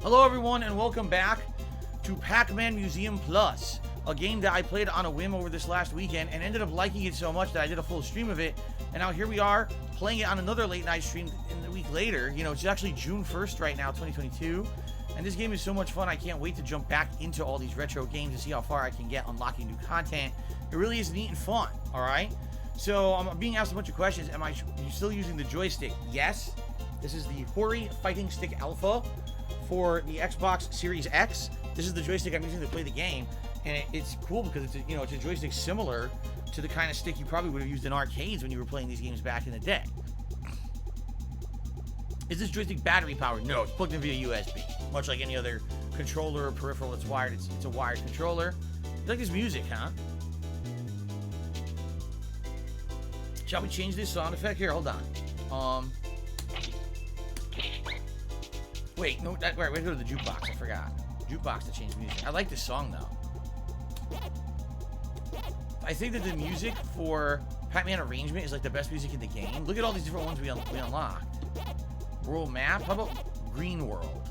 Hello everyone and welcome back to Pac-Man Museum Plus, a game that I played on a whim over this last weekend and ended up liking it so much that I did a full stream of it, and now here we are playing it on another late night stream in the week later. You know, it's actually June 1st right now, 2022, and this game is so much fun. I can't wait to jump back into all these retro games and see how far I can get unlocking new content. It really is neat and fun, alright? So I'm being asked a bunch of questions. Am I still using the joystick? Yes. This is the Hori Fighting Stick Alpha for the Xbox Series X. This is the joystick I'm using to play the game, and it's cool because it's a joystick similar to the kind of stick you probably would have used in arcades when you were playing these games back in the day. Is this joystick battery powered? No, it's plugged in via USB. Much like any other controller or peripheral that's wired, it's a wired controller. You like this music, huh? Shall we change this sound effect? Here, hold on. Wait, no, right, we have to go to the jukebox. I forgot. Jukebox to change music. I like this song, though. I think that the music for Pac-Man Arrangement is like the best music in the game. Look at all these different ones we unlocked. World map? How about Green World?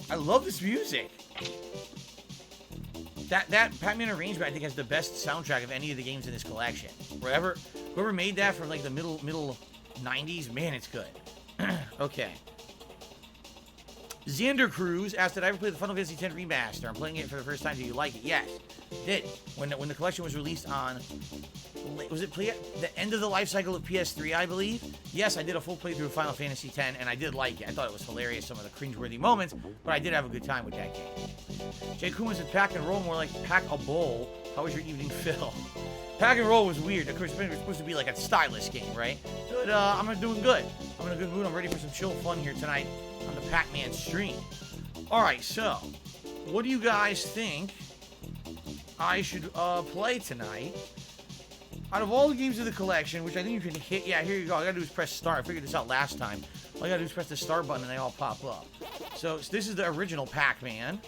I love this music. That Pac-Man Arrangement, I think, has the best soundtrack of any of the games in this collection. Whoever made that from like the middle 90s, man, it's good. Okay. Xander Cruz asked, did I ever play the Final Fantasy X Remaster? I'm playing it for the first time. Do you like it? Yes. Did. When the collection was released on, was it the end of the life cycle of PS3, I believe? Yes, I did a full playthrough of Final Fantasy X, and I did like it. I thought it was hilarious, some of the cringeworthy moments, but I did have a good time with that game. Jay Kuma said Pack and Roll, more like Pack a Bowl. How was your evening, Phil? Pack and Roll was weird. Of course, it was supposed to be like a stylus game, right? But I'm doing good. I'm in a good mood. I'm ready for some chill fun here tonight on the Pac-Man stream. Alright, so, what do you guys think I should play tonight? Out of all the games of the collection, which I think you can hit, yeah, here you go. All I gotta do is press start. I figured this out last time. All I gotta do is press the start button and they all pop up. So this is the original Pac-Man.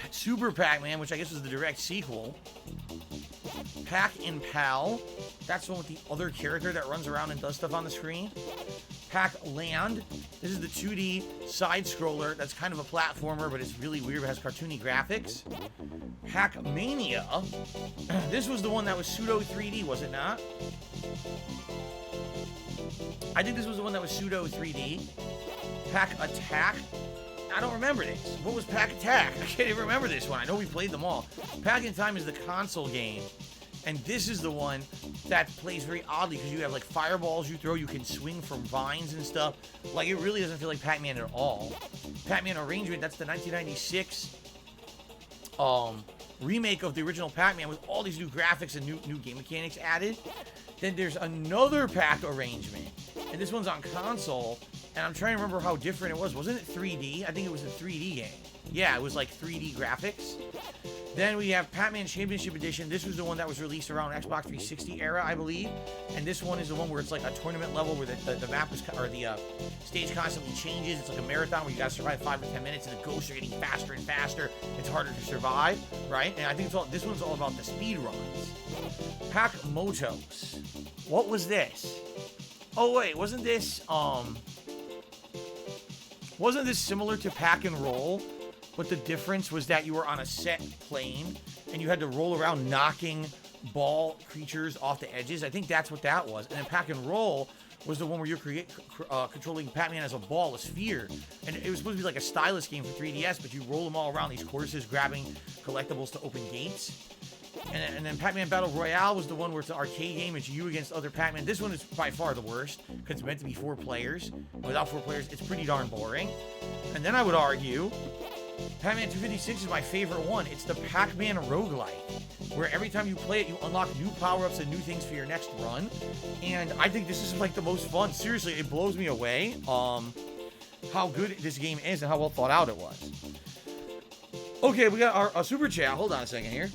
Super Pac-Man, which I guess was the direct sequel. Pac and Pal. That's the one with the other character that runs around and does stuff on the screen. Pac-Land. This is the 2D side-scroller that's kind of a platformer, but it's really weird. It has cartoony graphics. Pac-Mania. This was the one that was pseudo 3D, was it not? I think this was the one that was pseudo 3D. Pac-Attack. I don't remember this. What was Pac-Attack? I can't even remember this one. I know we played them all. Pac-in-Time is the console game. And this is the one that plays very oddly because you have like fireballs you throw, you can swing from vines and stuff. Like, it really doesn't feel like Pac-Man at all. Pac-Man Arrangement, that's the 1996 remake of the original Pac-Man with all these new graphics and new game mechanics added. Then there's another Pac Arrangement, and this one's on console, and I'm trying to remember how different it was. Wasn't it 3D? I think it was a 3D game. Yeah, it was like 3D graphics. Then we have Pac-Man Championship Edition. This was the one that was released around Xbox 360 era, I believe. And this one is the one where it's like a tournament level where the map is, or the stage constantly changes. It's like a marathon where you gotta survive 5 to 10 minutes, and the ghosts are getting faster and faster. It's harder to survive, right? And I think this one's all about the speed runs. Pac Motos. What was this? Oh wait, wasn't this similar to Pac and Roll? But the difference was that you were on a set plane and you had to roll around knocking ball creatures off the edges. I think that's what that was. And then Pac and Roll was the one where you're controlling Pac-Man as a ball, a sphere. And it was supposed to be like a stylus game for 3DS, but you roll them all around these courses, grabbing collectibles to open gates. And then Pac-Man Battle Royale was the one where it's an arcade game. It's you against other Pac-Man. This one is by far the worst because it's meant to be 4 players. Without 4 players, it's pretty darn boring. And then I would argue Pac-Man 256 is my favorite one. It's the Pac-Man roguelike, where every time you play it, you unlock new power-ups and new things for your next run. And I think this is like the most fun. Seriously, it blows me away how good this game is and how well thought out it was. Okay, we got our super chat. Hold on a second here.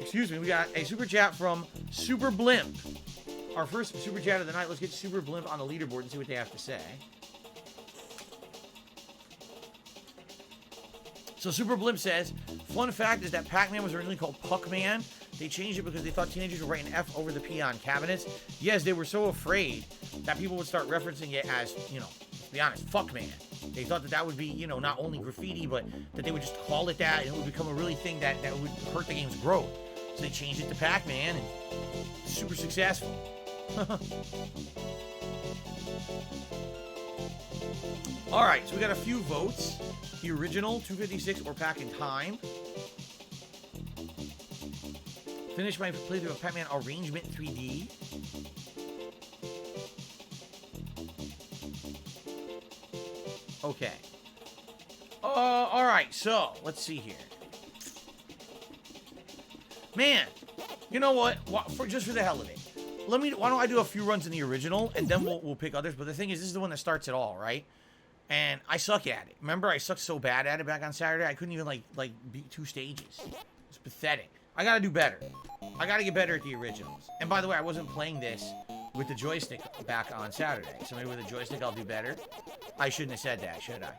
Excuse me, we got a super chat from Super Blimp. Our first super chat of the night. Let's get Super Blimp on the leaderboard and see what they have to say. So Super Blimp says, fun fact is that Pac-Man was originally called Puck-Man. They changed it because they thought teenagers would write an F over the P on cabinets. Yes, they were so afraid that people would start referencing it as, you know, let's be honest, Fuck-Man. They thought that that would be, you know, not only graffiti, but that they would just call it that and it would become a really thing that would hurt the game's growth. So they changed it to Pac-Man and super successful. Alright, so we got a few votes. The original, 256, or Pac in Time. Finish my playthrough of Pac-Man Arrangement 3D. Okay. Alright, so, let's see here. Man, you know what? Just for the hell of it. Why don't I do a few runs in the original, and then we'll pick others. But the thing is, this is the one that starts it all, right? And I suck at it. Remember, I sucked so bad at it back on Saturday, I couldn't even, like beat 2 stages. It's pathetic. I gotta do better. I gotta get better at the originals. And by the way, I wasn't playing this with the joystick back on Saturday. So maybe with a joystick, I'll do better. I shouldn't have said that, should I?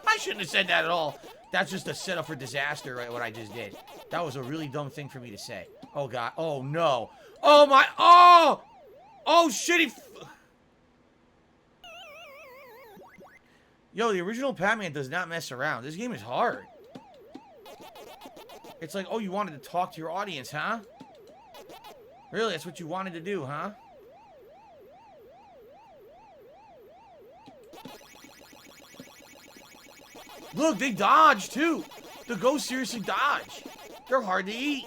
I shouldn't have said that at all. That's just a setup for disaster, right, what I just did. That was a really dumb thing for me to say. Oh, God. Oh, no. Oh, my. Oh! Oh, shit. Yo, the original Pac-Man does not mess around. This game is hard. It's like, oh, you wanted to talk to your audience, huh? Really? That's what you wanted to do, huh? Look, they dodge, too. The ghosts seriously dodge. They're hard to eat.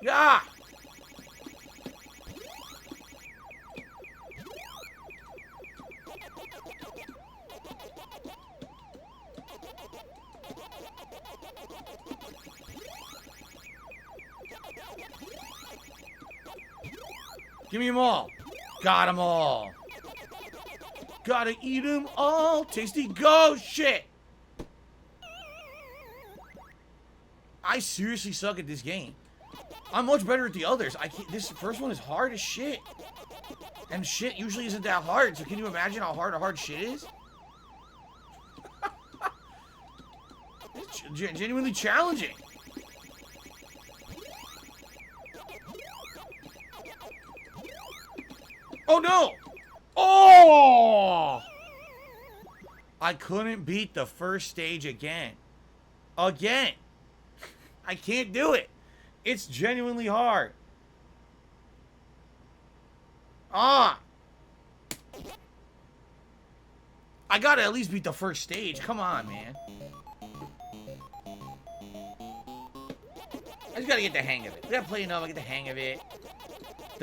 Yeah. Give me them all. Got them all. Gotta eat them all. Tasty ghost shit. I seriously suck at this game. I'm much better at the others. This first one is hard as shit. And shit usually isn't that hard. So can you imagine how hard shit is? It's genuinely challenging. Oh no! Oh! I couldn't beat the first stage again. Again. I can't do it. It's genuinely hard. Ah! I gotta at least beat the first stage. Come on, man. I just gotta get the hang of it. We gotta play enough, I get the hang of it.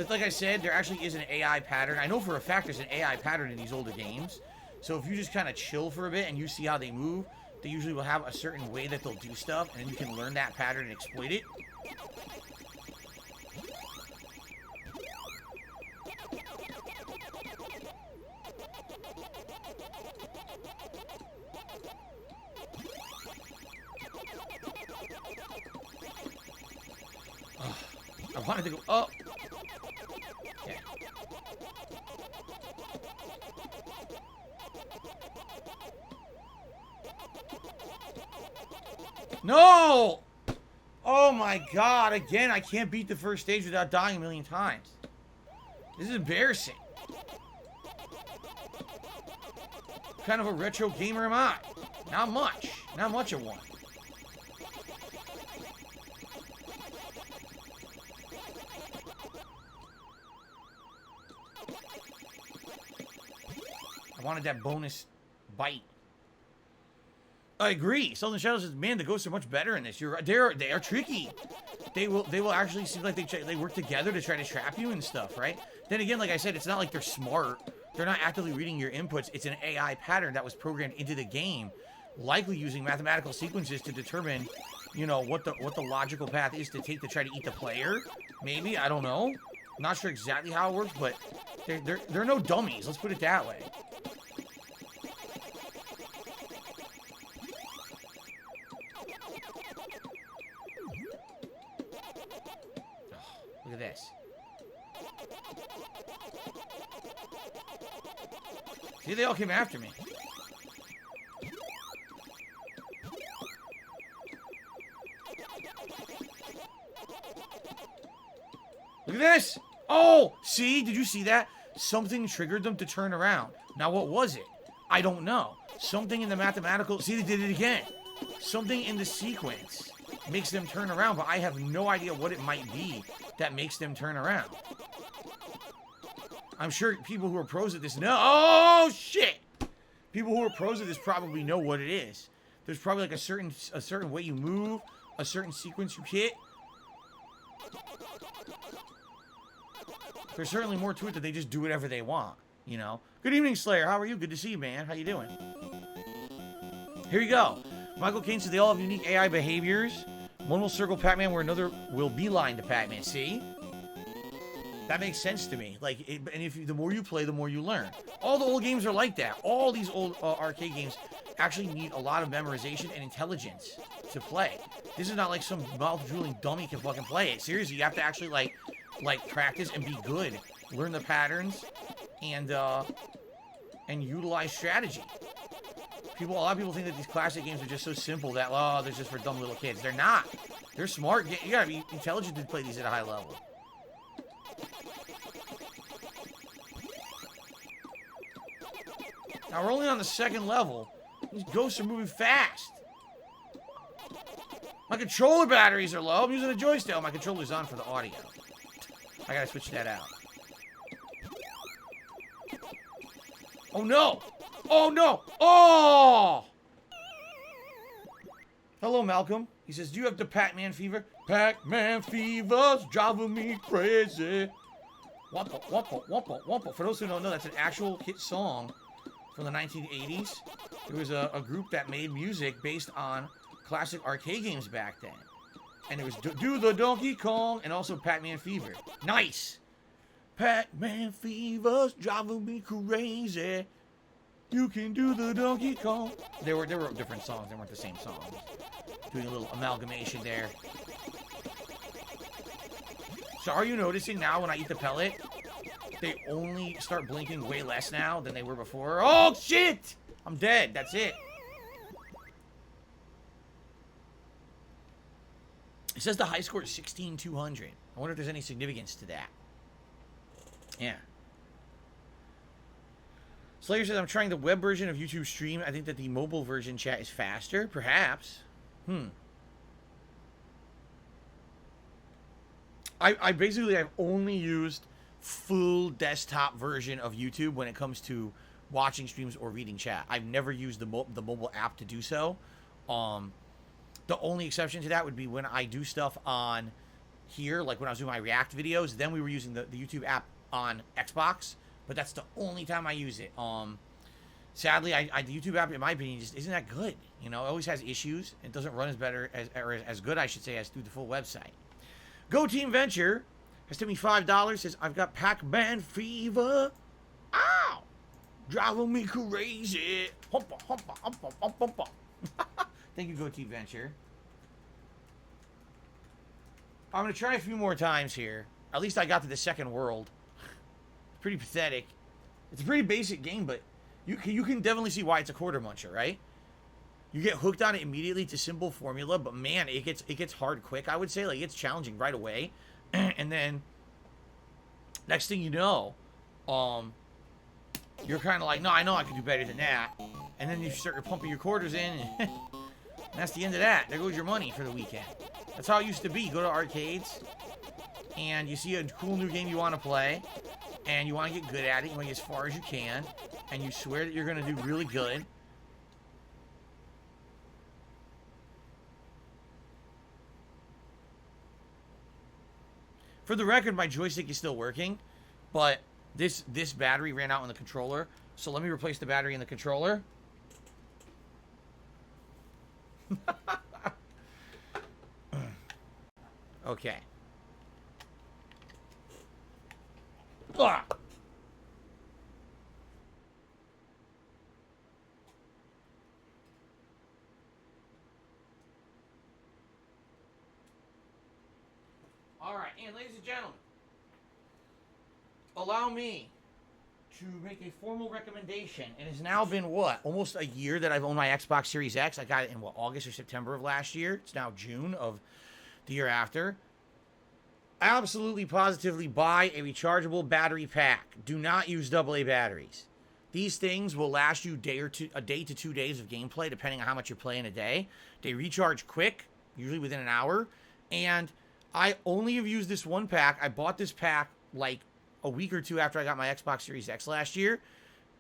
Like I said, there actually is an AI pattern. I know for a fact there's an AI pattern in these older games. So if you just kind of chill for a bit and you see how they move, they usually will have a certain way that they'll do stuff, and then you can learn that pattern and exploit it. I wanted to go up. Okay. No! Oh my god, again, I can't beat the first stage without dying a million times. This is embarrassing. What kind of a retro gamer am I? Not much. Not much of one. I wanted that bonus bite. I agree. Southern Shadows says, man, the ghosts are much better in this. You're right. They are tricky. They will actually seem like they work together to try to trap you and stuff, right? Then again, like I said, it's not like they're smart. They're not actively reading your inputs. It's an AI pattern that was programmed into the game, likely using mathematical sequences to determine, you know, what the logical path is to take to try to eat the player. Maybe, I don't know. Not sure exactly how it works, but they're no dummies. Let's put it that way. Look at this. See, they all came after me. Look at this! Oh! See? Did you see that? Something triggered them to turn around. Now, what was it? I don't know. Something in the mathematical... See, they did it again. Something in the sequence makes them turn around, but I have no idea what it might be that makes them turn around. I'm sure people who are pros at this know. Oh, shit! People who are pros at this probably know what it is. There's probably like a certain way you move, a certain sequence you hit. There's certainly more to it that they just do whatever they want, you know? Good evening, Slayer. How are you? Good to see you, man. How you doing? Here you go. Michael Caine says they all have unique AI behaviors. One will circle Pac-Man where another will beeline to Pac-Man. See? That makes sense to me. Like, and if the more you play, the more you learn. All the old games are like that. All these old arcade games actually need a lot of memorization and intelligence to play. This is not like some mouth-drooling dummy can fucking play it. Seriously, you have to actually like practice and be good. Learn the patterns and utilize strategy. A lot of people think that these classic games are just so simple that, oh, they're just for dumb little kids. They're not. They're smart. You gotta be intelligent to play these at a high level. Now, we're only on the second level. These ghosts are moving fast. My controller batteries are low. I'm using a joystick. Oh, my controller's on for the audio. I gotta switch that out. Oh, no! Oh, no! Oh! Hello, Malcolm. He says, do you have the Pac-Man fever? Pac-Man fever's driving me crazy. Wampa, wampa, wampa, wampa. For those who don't know, that's an actual hit song from the 1980s. It was a group that made music based on classic arcade games back then. And it was Do the Donkey Kong and also Pac-Man Fever. Nice! Pac-Man Fever's driving me crazy. You can do the Donkey Kong. They were different songs. They weren't the same songs. Doing a little amalgamation there. So are you noticing now when I eat the pellet, they only start blinking way less now than they were before? Oh, shit! I'm dead. That's it. It says the high score is 16,200. I wonder if there's any significance to that. Yeah. Slayer says, I'm trying the web version of YouTube Stream. I think that the mobile version chat is faster. Perhaps. I basically have only used full desktop version of YouTube when it comes to watching streams or reading chat. I've never used the mobile app to do so. The only exception to that would be when I do stuff on here, like when I was doing my React videos, then we were using the YouTube app on Xbox, but that's the only time I use it. Sadly, the YouTube app, in my opinion, just isn't that good. You know, it always has issues. It doesn't run as good, I should say, as through the full website. Go Team Venture has tipped me $5. Says, I've got Pac-Man fever. Ow! Driving me crazy. Humpa, humpa, humpa, humpa, humpa. Thank you, Go Team Venture. I'm going to try a few more times here. At least I got to the second world. Pretty pathetic. It's a pretty basic game, but you can definitely see why it's a quarter muncher, right? You get hooked on it immediately. It's a simple formula, but man, it gets hard quick, I would say. Like, it's challenging right away. And then, next thing you know, you're kind of like, no, I know I can do better than that. And then you start pumping your quarters in, and that's the end of that. There goes your money for the weekend. That's how it used to be. You go to arcades, and you see a cool new game you want to play, and you want to get good at it. You want to get as far as you can, and you swear that you're going to do really good. For the record, my joystick is still working, but this battery ran out on the controller, so let me replace the battery in the controller. Okay. Ah! All right, and ladies and gentlemen, allow me to make a formal recommendation. It has now been, what, almost a year that I've owned my Xbox Series X. I got it in, what, August or September of last year. It's now June of the year after. Absolutely positively buy a rechargeable battery pack. Do not use AA batteries. These things will last you a day to 2 days of gameplay, depending on how much you're playing a day. They recharge quick, usually within an hour. And I only have used this one pack. I bought this pack like a week or two after I got my Xbox Series X last year,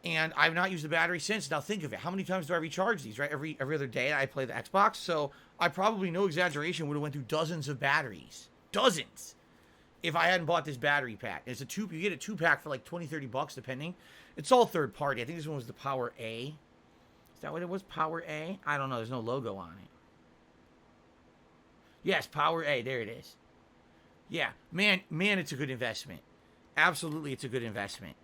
and I've not used the battery since. Now think of it. How many times do I recharge these, right? Every other day I play the Xbox. So I probably, no exaggeration, would have went through dozens of batteries. Dozens. If I hadn't bought this battery pack. It's you get a 2-pack for like 20, 30 bucks, depending. It's all third party. I think this one was the Power A. Is that what it was? Power A? I don't know. There's no logo on it. Yes, Power A. There it is. Yeah. Man, it's a good investment. Absolutely, it's a good investment.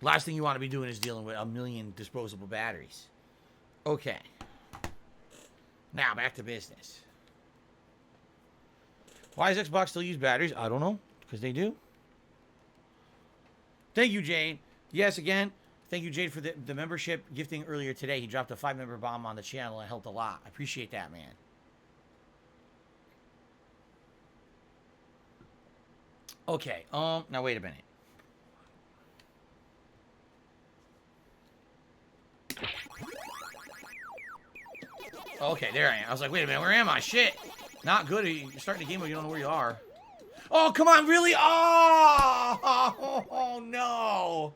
Last thing you want to be doing is dealing with a million disposable batteries. Okay. Now, back to business. Why does Xbox still use batteries? I don't know. Because they do. Thank you, Jade. Yes, again, thank you, Jade, for the membership gifting earlier today. He dropped a 5-member bomb on the channel and helped a lot. I appreciate that, man. Okay, now wait a minute. Okay, there I am. I was like, wait a minute, where am I? Shit. Not good. You're starting the game, but you don't know where you are. Oh, come on, really? Oh no.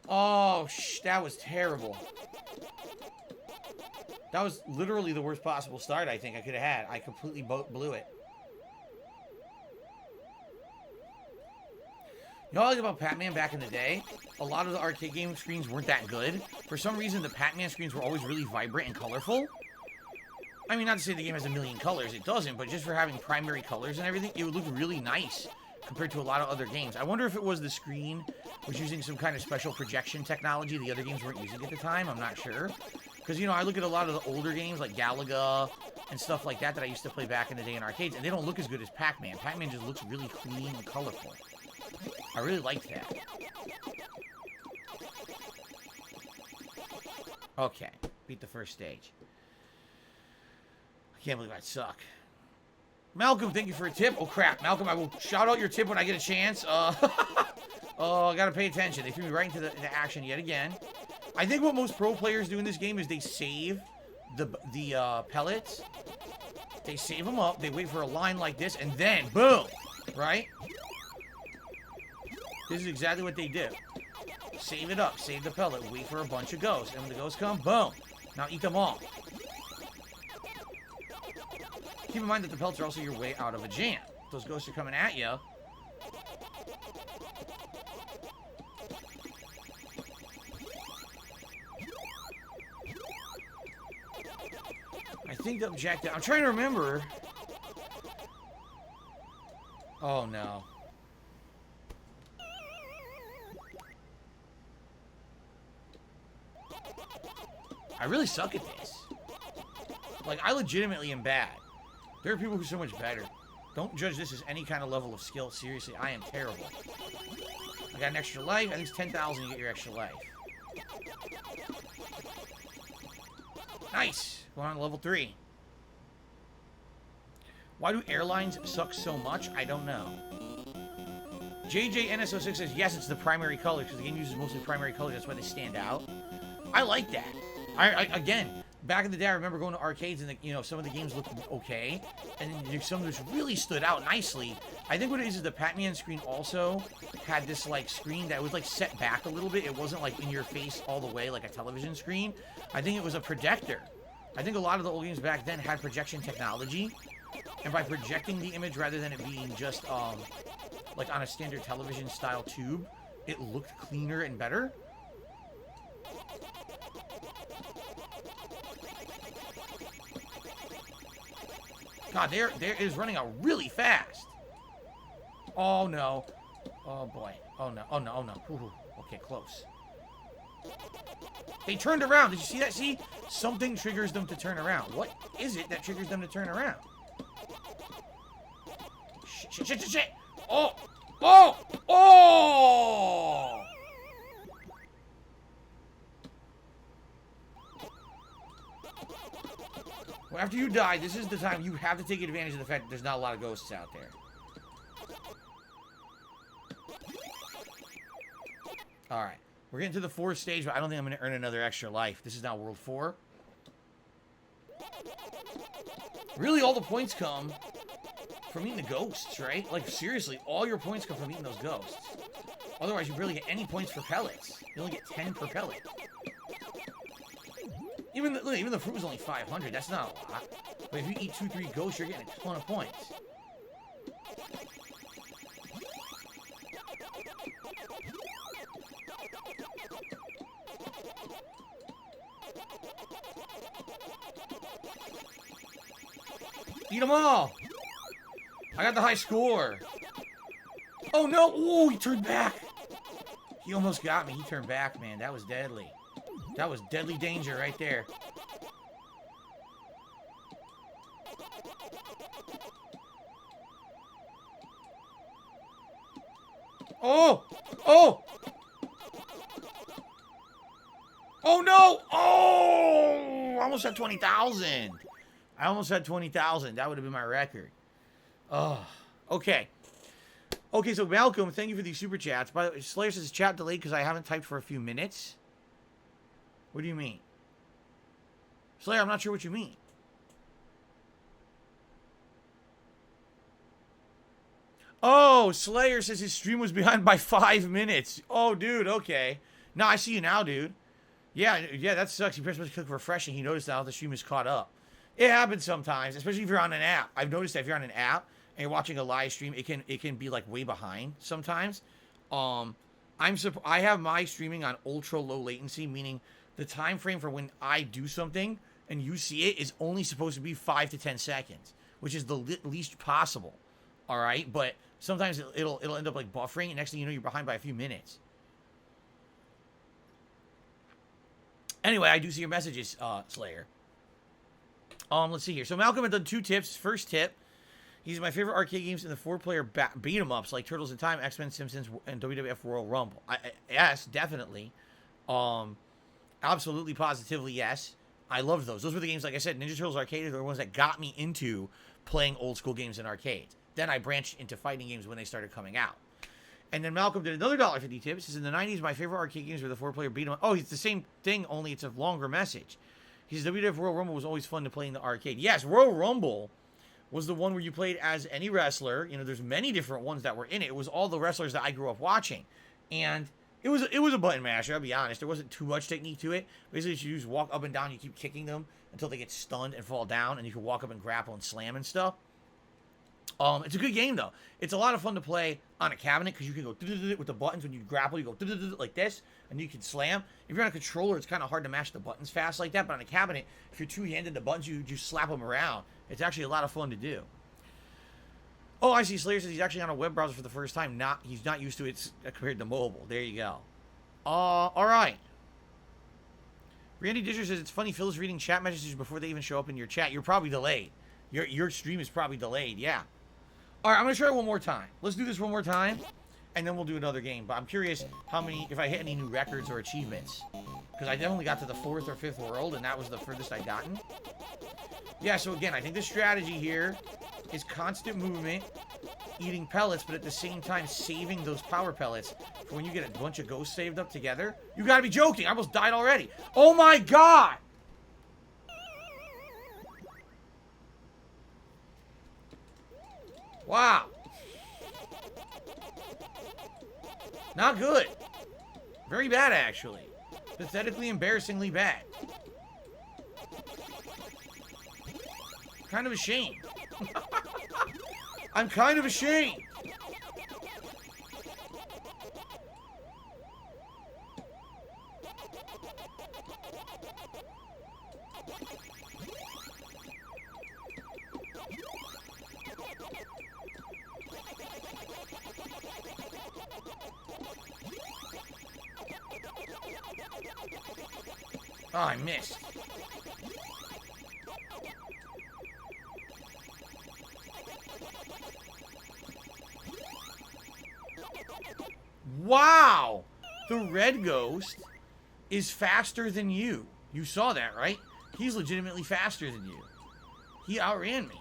Oh, that was terrible. That was literally the worst possible start I think I could have had. I completely blew it. You know what I like about Pac-Man back in the day? A lot of the arcade game screens weren't that good. For some reason, the Pac-Man screens were always really vibrant and colorful. I mean, not to say the game has a million colors. It doesn't, but just for having primary colors and everything, it would look really nice compared to a lot of other games. I wonder if it was the screen was using some kind of special projection technology the other games weren't using at the time. I'm not sure. Because, you know, I look at a lot of the older games like Galaga and stuff like that I used to play back in the day in arcades, and they don't look as good as Pac-Man. Pac-Man just looks really clean and colorful. I really like that. Okay, beat the first stage. I can't believe I suck. Malcolm, thank you for a tip. Oh, crap. Malcolm, I will shout out your tip when I get a chance. Oh, I gotta pay attention. They threw me right into the action yet again. I think what most pro players do in this game is they save the pellets. They save them up. They wait for a line like this, and then, boom! Right? This is exactly what they do. Save it up. Save the pellet. Wait for a bunch of ghosts. And when the ghosts come, boom! Now eat them all. Keep in mind that the pellets are also your way out of a jam. If those ghosts are coming at you. I think the objective... I'm trying to remember. Oh, no. I really suck at this. Like, I legitimately am bad. There are people who are so much better. Don't judge this as any kind of level of skill. Seriously, I am terrible. I got an extra life. I think it's 10,000 you get your extra life. Nice. Going on to level 3. Why do airlines suck so much? I don't know. JJNSO6 says, yes, it's the primary color, because the game uses mostly primary colors. That's why they stand out. I like that. Again, back in the day, I remember going to arcades and, some of the games looked okay. And then some of them really stood out nicely. I think what it is the Pac-Man screen also had this, like, screen that was, like, set back a little bit. It wasn't, like, in your face all the way like a television screen. I think it was a projector. I think a lot of the old games back then had projection technology. And by projecting the image rather than it being just, like, on a standard television-style tube, it looked cleaner and better. God, there is running out really fast. Oh, no. Oh, boy. Oh, no. Oh, no. Oh, no. Ooh, okay, close. They turned around. Did you see that? See? Something triggers them to turn around. What is it that triggers them to turn around? Shit. Oh! Oh! Oh! Well, after you die, this is the time you have to take advantage of the fact that there's not a lot of ghosts out there. Alright. We're getting to the 4th stage, but I don't think I'm going to earn another extra life. This is now World 4. Really, all the points come from eating the ghosts, right? Like, seriously, all your points come from eating those ghosts. Otherwise, you barely get any points for pellets. You only get 10 per pellet. Even the fruit was only 500. That's not a lot. But if you eat 2-3 ghosts, you're getting a ton of points. Eat them all! I got the high score! Oh no! Oh, he turned back! He almost got me. He turned back, man. That was deadly. That was deadly danger right there. Oh! Oh! Oh no! Oh! I almost had 20,000. I almost had 20,000. That would have been my record. Oh, okay. Okay, so Malcolm, thank you for these super chats. By the way, Slayer says chat delayed because I haven't typed for a few minutes. What do you mean? Slayer, I'm not sure what you mean. Oh, Slayer says his stream was behind by 5 minutes. Oh, dude, okay. No, I see you now, dude. Yeah, that sucks. You press to click refresh and he noticed now the stream is caught up. It happens sometimes, especially if you're on an app. I've noticed that if you're on an app and you're watching a live stream, it can be like way behind sometimes. I have my streaming on ultra low latency, meaning the time frame for when I do something and you see it is only supposed to be 5 to 10 seconds, which is the least possible. All right, but sometimes it'll end up like buffering, and next thing you know, you're behind by a few minutes. Anyway, I do see your messages, Slayer. Let's see here. So Malcolm had done 2 tips. First tip, these are my favorite arcade games in the 4-player beat 'em ups like Turtles in Time, X-Men, Simpsons, and WWF Royal Rumble. Yes, definitely. Absolutely, positively, yes. I loved those. Those were the games, like I said, Ninja Turtles arcade are the ones that got me into playing old school games in arcades. Then I branched into fighting games when they started coming out. And then Malcolm did another $1.50 tip. He says, in the 90s, my favorite arcade games were the 4-player beat 'em up. Oh, it's the same thing, only it's a longer message. He says, WWF Royal Rumble was always fun to play in the arcade. Yes, Royal Rumble was the one where you played as any wrestler. You know, there's many different ones that were in it. It was all the wrestlers that I grew up watching. And it was a button masher, I'll be honest. There wasn't too much technique to it. Basically, you just walk up and down, you keep kicking them until they get stunned and fall down, and you can walk up and grapple and slam and stuff. It's a good game, though. It's a lot of fun to play on a cabinet because you can go with the buttons. When you grapple, you go like this, and you can slam. If you're on a controller, it's kind of hard to mash the buttons fast like that. But on a cabinet, if you're two-handed, the buttons, you just slap them around. It's actually a lot of fun to do. Oh, I see. Slayer says he's actually on a web browser for the first time. He's not used to it compared to mobile. There you go. All right. Randy Disher says it's funny. Phil's reading chat messages before they even show up in your chat. You're probably delayed. Your stream is probably delayed. Yeah. All right, I'm going to try it one more time. Let's do this one more time, and then we'll do another game. But I'm curious if I hit any new records or achievements. Because I definitely got to the 4th or 5th world, and that was the furthest I'd gotten. Yeah, so again, I think the strategy here is constant movement, eating pellets, but at the same time saving those power pellets for when you get a bunch of ghosts saved up together. You got to be joking. I almost died already. Oh, my God. Wow. Not good. Very bad, actually. Pathetically, embarrassingly bad. Kind of ashamed. I'm kind of ashamed. Oh, I missed. Wow! The red ghost is faster than you. You saw that, right? He's legitimately faster than you. He outran me.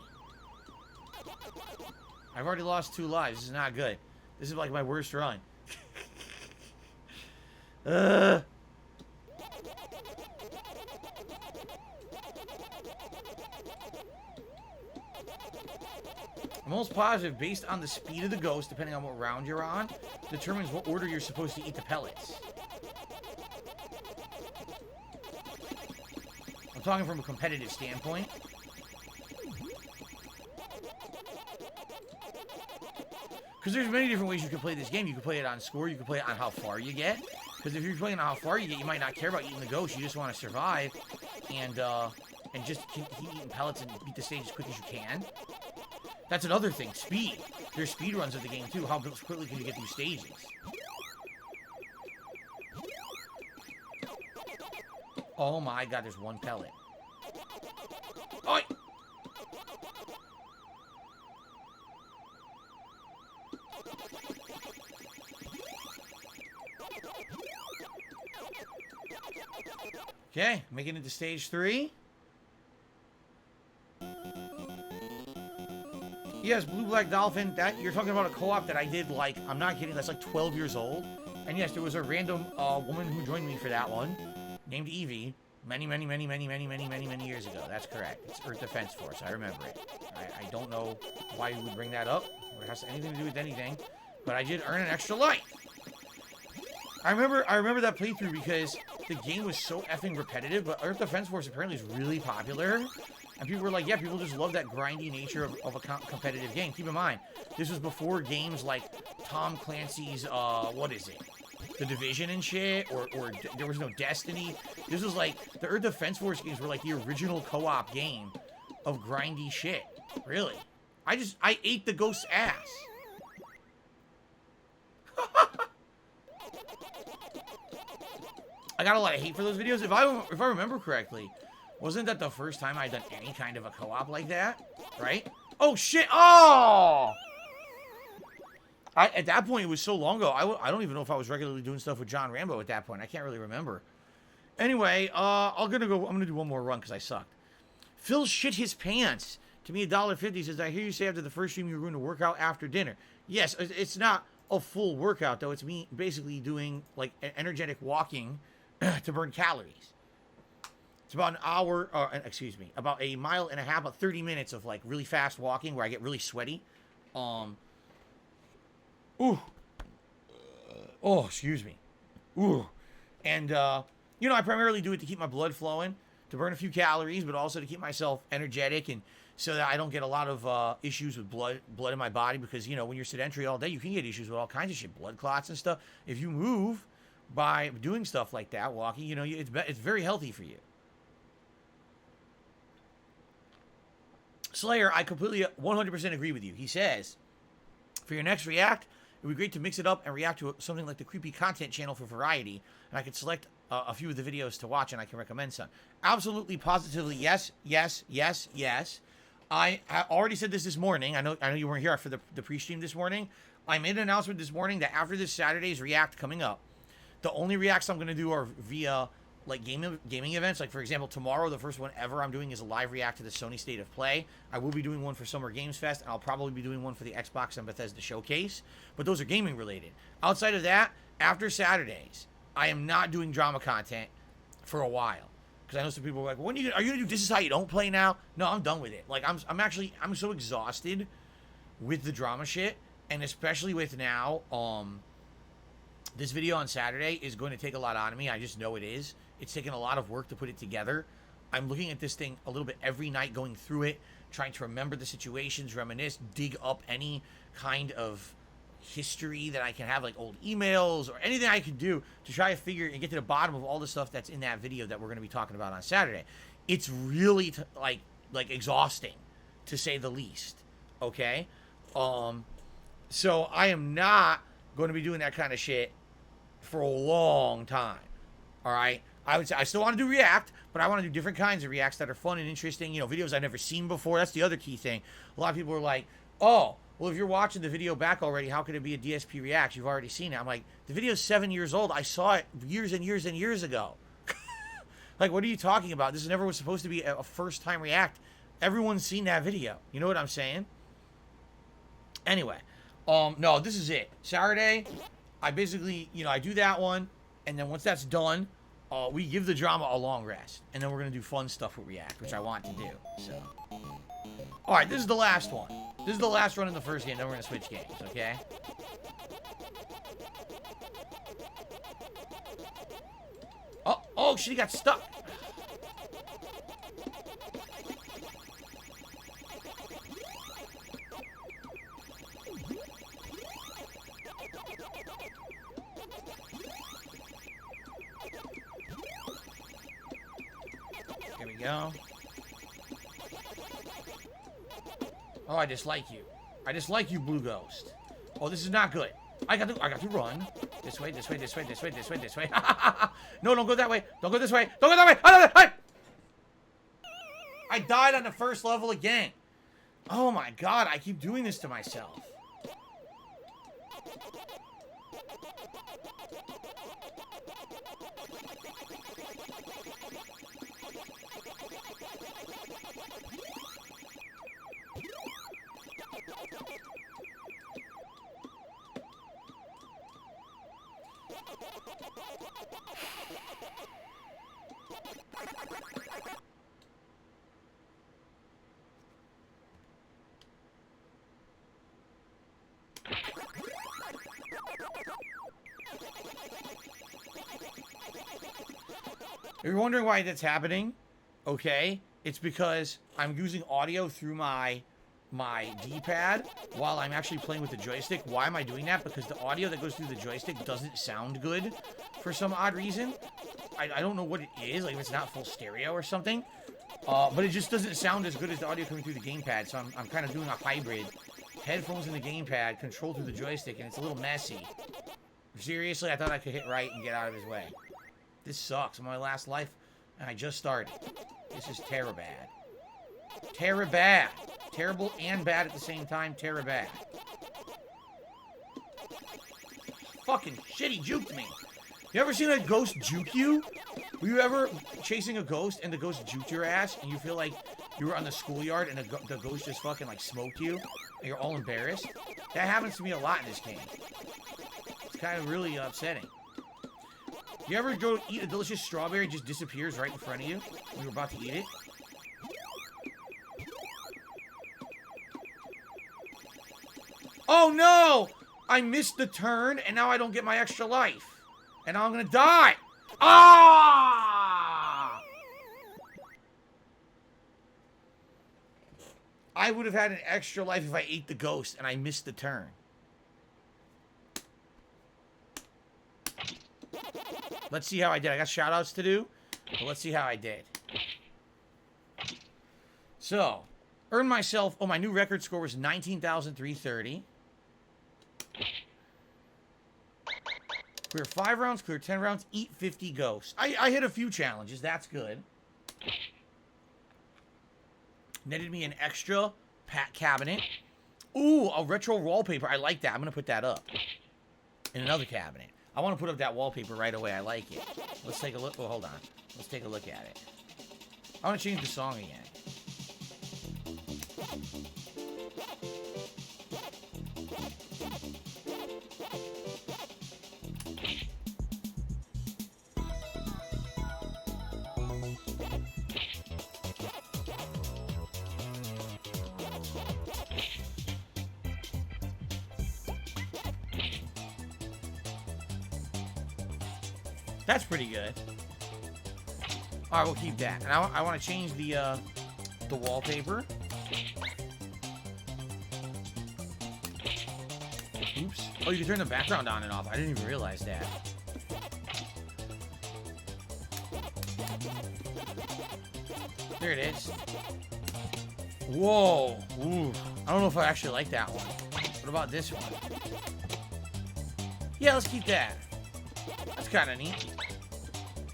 I've already lost 2 lives. This is not good. This is like my worst run. I'm almost positive, based on the speed of the ghost, depending on what round you're on, determines what order you're supposed to eat the pellets. I'm talking from a competitive standpoint. Because there's many different ways you can play this game. You can play it on score. You can play it on how far you get. Because if you're playing on how far you get, you might not care about eating the ghost. You just want to survive and just keep eating pellets and beat the stage as quick as you can. That's another thing. Speed. There's speed runs of the game, too. How quickly can you get through stages? Oh, my God. There's 1 pellet. Oh! Okay, making it to stage 3. Yes, Blue Black Dolphin, that you're talking about a co-op that I did, like, I'm not kidding, that's like 12 years old. And yes, there was a random woman who joined me for that one, named Evie, many years ago. That's correct. It's Earth Defense Force. I remember it. I don't know why you would bring that up, or it has anything to do with anything, but I did earn an extra life. I remember that playthrough because the game was so effing repetitive, but Earth Defense Force apparently is really popular. And people were like, yeah, people just love that grindy nature of a competitive game. Keep in mind, this was before games like Tom Clancy's, what is it? The Division and shit, or there was no Destiny. This was like, the Earth Defense Force games were like the original co-op game of grindy shit. Really. I ate the ghost's ass. I got a lot of hate for those videos. If I remember correctly, wasn't that the first time I'd done any kind of a co-op like that? Right? Oh, shit. Oh! At that point, it was so long ago, I don't even know if I was regularly doing stuff with John Rambo at that point. I can't really remember. Anyway, I'm gonna do one more run because I sucked. Phil shit his pants. To me, $1.50 says, I hear you say after the first stream you were going to work out after dinner. Yes, it's not a full workout, though. It's me basically doing, like, energetic walking to burn calories. It's about an hour, about a mile and a half, about 30 minutes of, like, really fast walking where I get really sweaty. Ooh. Oh, excuse me. Ooh. And, you know, I primarily do it to keep my blood flowing, to burn a few calories, but also to keep myself energetic and so that I don't get a lot of issues with blood in my body because, you know, when you're sedentary all day, you can get issues with all kinds of shit, blood clots and stuff. If you move by doing stuff like that, walking, you know, it's very healthy for you. Slayer, I completely 100% agree with you. He says, for your next react, it would be great to mix it up and react to something like the creepy content channel for variety, and I could select a few of the videos to watch, and I can recommend some. Absolutely, positively, yes. I already said this morning. I know you weren't here for the pre-stream this morning. I made an announcement this morning that after this Saturday's react coming up, the only reacts I'm going to do are via like gaming events. Like, for example, tomorrow, the first one ever I'm doing is a live react to the Sony State of Play. I will be doing one for Summer Games Fest, and I'll probably be doing one for the Xbox and Bethesda Showcase. But those are gaming related. Outside of that, after Saturdays, I am not doing drama content for a while. Because I know some people are like, are you going to do This Is How You Don't Play now? No, I'm done with it. Like, I'm so exhausted with the drama shit. And especially with now, this video on Saturday is going to take a lot out of me. I just know it is. It's taken a lot of work to put it together. I'm looking at this thing a little bit every night, going through it, trying to remember the situations, reminisce, dig up any kind of history that I can have, like old emails or anything I can do to try to figure and get to the bottom of all the stuff that's in that video that we're going to be talking about on Saturday. It's really like exhausting, to say the least. Okay? So I am not going to be doing that kind of shit for a long time. All right? I would say I still want to do React, but I want to do different kinds of Reacts that are fun and interesting. You know, videos I've never seen before. That's the other key thing. A lot of people are like, oh, well, if you're watching the video back already, how could it be a DSP React? You've already seen it. I'm like, the video's 7 years old. I saw it years and years and years ago. Like, what are you talking about? This never was supposed to be a first-time React. Everyone's seen that video. You know what I'm saying? Anyway, no, this is it. Saturday, I basically, you know, I do that one, and then once that's done, we give the drama a long rest, and then we're gonna do fun stuff with React, which I want to do. So, all right, this is the last one. This is the last run in the first game. Then we're gonna switch games. Okay. Oh, she got stuck. Here we go. Oh, I dislike you. I dislike you, Blue Ghost. Oh, this is not good. I got to run. This way, this way, this way, this way, this way, this way. No, don't go that way. Don't go this way. Don't go that way. I died on the first level again. Oh my god, I keep doing this to myself. If you're wondering why that's happening, okay, it's because I'm using audio through my D-pad while I'm actually playing with the joystick. Why am I doing that? Because the audio that goes through the joystick doesn't sound good for some odd reason. I don't know what it is, like if it's not full stereo or something. But it just doesn't sound as good as the audio coming through the gamepad, so I'm kind of doing a hybrid. Headphones in the gamepad, control through the joystick, and it's a little messy. Seriously, I thought I could hit right and get out of his way. This sucks. I'm on my last life, and I just started. This is terrible. Terrible. Terrible and bad at the same time. Terrible. Fucking shit, he juked me. You ever seen a ghost juke you? Were you ever chasing a ghost and the ghost juked your ass and you feel like you were on the schoolyard and the ghost just fucking like smoked you and you're all embarrassed? That happens to me a lot in this game. It's kind of really upsetting. You ever go eat a delicious strawberry and just disappears right in front of you when you're about to eat it? Oh no! I missed the turn and now I don't get my extra life. And now I'm gonna die! Ah! I would have had an extra life if I ate the ghost and I missed the turn. Let's see how I did. I got shout-outs to do, but let's see how I did. So, earned myself... Oh, my new record score was 19,330. Clear 5 rounds, clear 10 rounds, eat 50 ghosts. I hit a few challenges. That's good. Netted me an extra pack cabinet. Ooh, a retro wallpaper. I like that. I'm going to put that up in another cabinet. I want to put up that wallpaper right away. I like it. Let's take a look. Oh, hold on. Let's take a look at it. I want to change the song again. That's pretty good. All right, we'll keep that. And I want to change the wallpaper. Oops. Oh, you can turn the background on and off. I didn't even realize that. There it is. Whoa. Ooh. I don't know if I actually like that one. What about this one? Yeah, let's keep that. That's kind of neat.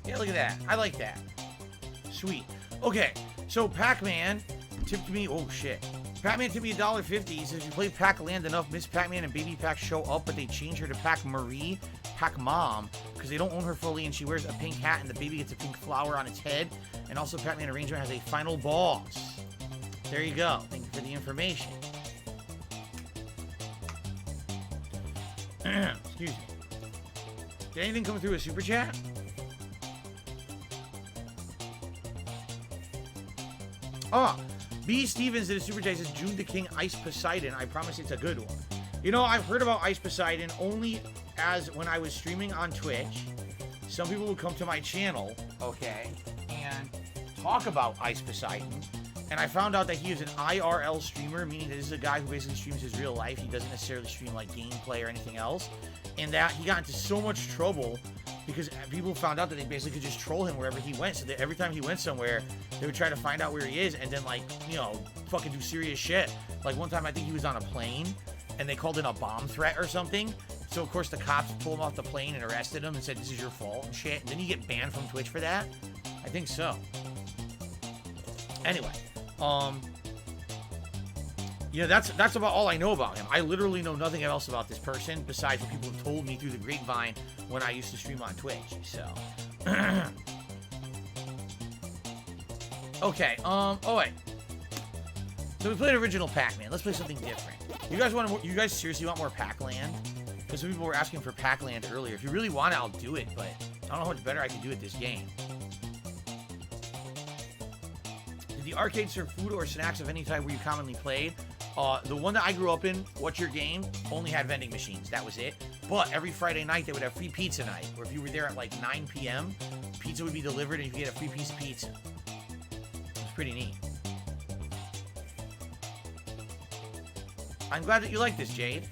Yeah, look at that. I like that. Sweet. Okay, so Pac-Man tipped me... Oh, shit. Pac-Man to me $1.50. He says, you play Pac-Land enough, Miss Pac-Man and Baby Pac show up, but they change her to Pac-Marie, Pac-Mom, because they don't own her fully, and she wears a pink hat, and the baby gets a pink flower on its head. And also, Pac-Man Arrangement has a final boss. There you go. Thank you for the information. Excuse me. Did anything come through a super chat? Oh, B. Stevens did a super chat. Says June the King Ice Poseidon. I promise it's a good one. You know, I've heard about Ice Poseidon only as when I was streaming on Twitch. Some people would come to my channel, okay, and talk about Ice Poseidon. And I found out that he is an IRL streamer, meaning that this is a guy who basically streams his real life. He doesn't necessarily stream like gameplay or anything else. And that he got into so much trouble because people found out that they basically could just troll him wherever he went. So that every time he went somewhere, they would try to find out where he is and then, like, you know, fucking do serious shit. Like one time I think he was on a plane and they called in a bomb threat or something. So of course the cops pulled him off the plane and arrested him and said, this is your fault and shit. And then you get banned from Twitch for that? I think so. Anyway. Yeah, that's about all I know about him. I literally know nothing else about this person besides what people have told me through the grapevine when I used to stream on Twitch. So, okay. Oh wait. So we played original Pac-Man. Let's play something different. You guys want more, you guys seriously want more Pac-Land? Because some people were asking for Pac-Land earlier. If you really want it, I'll do it. But I don't know how much better I can do at this game. Did the arcade serve food or snacks of any type where you commonly played? The one that I grew up in, What's Your Game, only had vending machines. That was it. But every Friday night, they would have free pizza night. Where if you were there at like 9 p.m., pizza would be delivered and you could get a free piece of pizza. It was pretty neat. I'm glad that you like this, Jade.